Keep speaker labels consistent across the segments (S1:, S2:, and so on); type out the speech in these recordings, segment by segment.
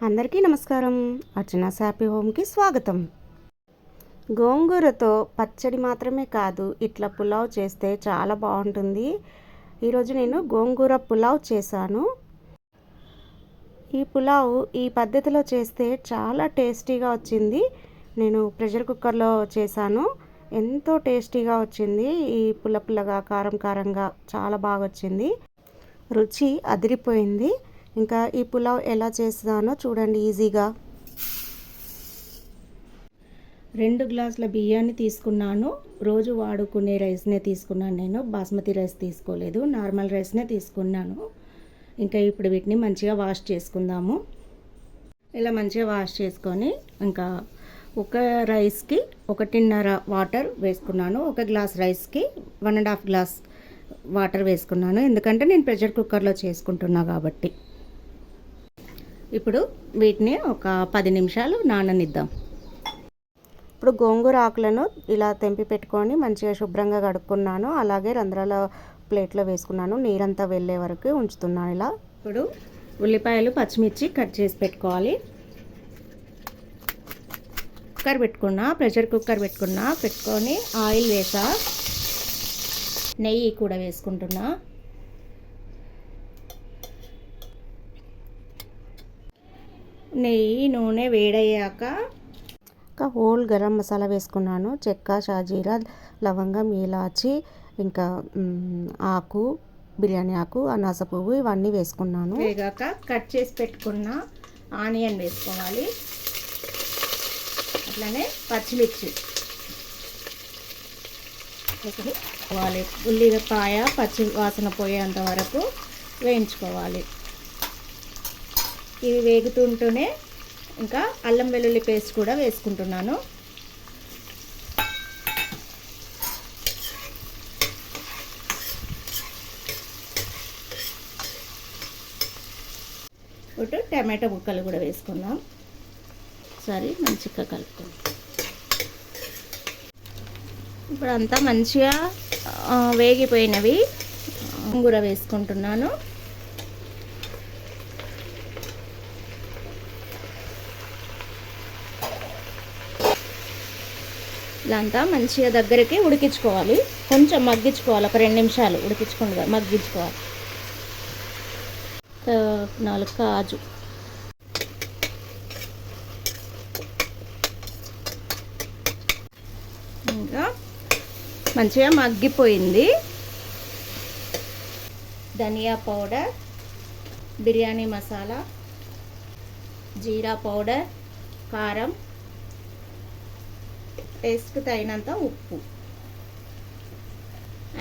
S1: అందరికీ నమస్కారం. అర్చనాస్ హ్యాపీ హోమ్కి స్వాగతం. గోంగూరతో పచ్చడి మాత్రమే కాదు, ఇట్లా పులావ్ చేస్తే చాలా బాగుంటుంది. ఈరోజు నేను గోంగూర పులావ్ చేశాను. ఈ పులావ్ ఈ పద్ధతిలో చేస్తే చాలా టేస్టీగా వచ్చింది. నేను ప్రెషర్ కుక్కర్లో చేశాను. ఎంతో టేస్టీగా వచ్చింది. ఈ పుల్లగా కారం కారంగా చాలా బాగా వచ్చింది. రుచి అదిరిపోయింది. ఇంకా ఈ పులావ్ ఎలా చేస్తానో చూడండి ఈజీగా. 2 గ్లాసుల బియ్యాన్ని తీసుకున్నాను. రోజు వాడుకునే రైస్నే తీసుకున్నాను. నేను బాస్మతి రైస్ తీసుకోలేదు, నార్మల్ రైస్నే తీసుకున్నాను. ఇంకా ఇప్పుడు వీటిని మంచిగా వాష్ చేసుకుందాము. ఇలా మంచిగా వాష్ చేసుకొని ఇంకా ఒక రైస్కి 1.5 వాటర్ వేసుకున్నాను. 1 గ్లాస్ రైస్కి 1.5 గ్లాస్ వాటర్ వేసుకున్నాను, ఎందుకంటే నేను ప్రెషర్ కుక్కర్లో చేసుకుంటున్నా కాబట్టి. ఇప్పుడు వీటిని ఒక 10 నిమిషాలు నాననిద్దాం. ఇప్పుడు గోంగూర ఆకులను ఇలా తెంపి పెట్టుకొని మంచిగా శుభ్రంగా కడుక్కున్నాను. అలాగే రంధ్రాల ప్లేట్లో వేసుకున్నాను. నీరంతా వెళ్ళే వరకు ఉంచుతున్నాను ఇలా. ఇప్పుడు ఉల్లిపాయలు, పచ్చిమిర్చి కట్ చేసి పెట్టుకోవాలి. ప్రెషర్ కుక్కర్ పెట్టుకొని ఆయిల్ వేసా, నెయ్యి కూడా వేసుకుంటున్నా. నెయ్యి నూనె వేడయ్యాక హోల్ గరం మసాలా వేసుకున్నాను. చెక్క, షాజీరా, లవంగం, ఇలాచి, ఇంకా ఆకు, బిర్యానీ ఆకు, అనాస పువ్వు ఇవన్నీ వేసుకున్నాను. వేగాక కట్ చేసి పెట్టుకున్న ఆనియన్ వేసుకోవాలి. అట్లనే పచ్చిమిర్చి వేసుకోవాలి. ఉల్లిపాయ పచ్చి వాసన పోయేంత వరకు వేయించుకోవాలి. ఇవి వేగుతుంటూనే ఇంకా అల్లం వెల్లుల్లి పేస్ట్ కూడా వేసుకుంటున్నాను. ఒకటి టమాటో ముక్కలు కూడా వేసుకుందాం. సరే, మంచిగా కలుపుకుందాం. ఇప్పుడు అంతా మంచిగా వేగిపోయినవి గోంగూర వేసుకుంటున్నాను. ఇలాంతా మంచిగా దగ్గరికి ఉడికించుకోవాలి. కొంచెం మగ్గించుకోవాలి. ఒక 2 నిమిషాలు మగ్గించుకోవాలి. 4 కాజు, ఇంకా మంచిగా మగ్గిపోయింది. ధనియా పౌడర్, బిర్యానీ మసాలా, జీరా పౌడర్, కారం, టేస్ట్కి తగినంత ఉప్పు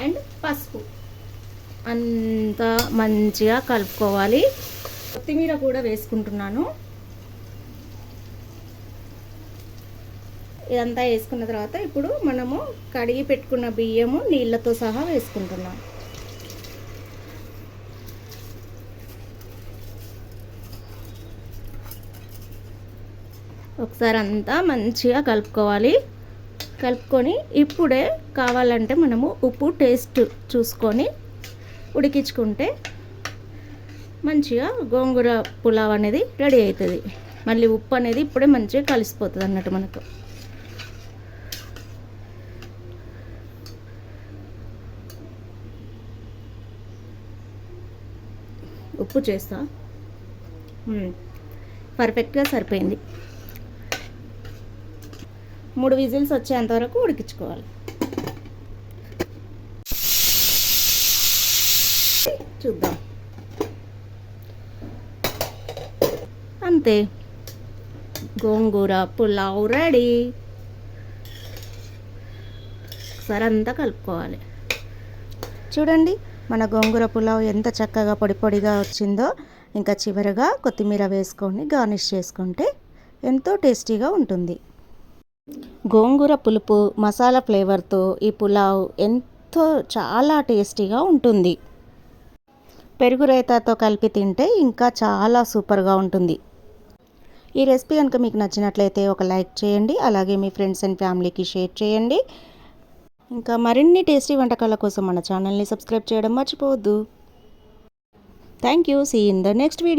S1: అండ్ పసుపు అంతా మంచిగా కలుపుకోవాలి. కొత్తిమీర కూడా వేసుకుంటున్నాను. ఇదంతా వేసుకున్న తర్వాత ఇప్పుడు మనము కడిగి పెట్టుకున్న బియ్యము నీళ్ళతో సహా వేసుకుంటున్నాం. ఒకసారి అంతా మంచిగా కలుపుకొని ఇప్పుడే కావాలంటే మనము ఉప్పు టేస్ట్ చూసుకొని ఉడికించుకుంటే మంచిగా గోంగూర పులావ్ అనేది రెడీ అవుతుంది. మళ్ళీ ఉప్పు అనేది ఇప్పుడే మంచిగా కలిసిపోతుంది అన్నట్టు మనకు. ఉప్పు చేస్తా, పర్ఫెక్ట్గా సరిపోయింది. 3 విజిల్స్ వచ్చేంత వరకు ఉడికించుకోవాలి. చూద్దాం. అంతే, గోంగూర పులావ్ రెడీ. ఒకసారి అంతా కలుపుకోవాలి. చూడండి మన గోంగూర పులావ్ ఎంత చక్కగా పొడిగా వచ్చిందో. ఇంకా చివరగా కొత్తిమీర వేసుకొని గార్నిష్ చేసుకుంటే ఎంతో టేస్టీగా ఉంటుంది. గోంగూర పులుపు మసాలా ఫ్లేవర్తో ఈ పులావ్ ఎంతో చాలా టేస్టీగా ఉంటుంది. పెరుగు రైతాతో కలిపి తింటే ఇంకా చాలా సూపర్గా ఉంటుంది. ఈ రెసిపీ కనుక మీకు నచ్చినట్లయితే ఒక లైక్ చేయండి. అలాగే మీ ఫ్రెండ్స్ అండ్ ఫ్యామిలీకి షేర్ చేయండి. ఇంకా మరిన్ని టేస్టీ వంటకాల కోసం మన ఛానల్ని సబ్స్క్రైబ్ చేయడం మర్చిపోవద్దు. Thank you. See in the next video.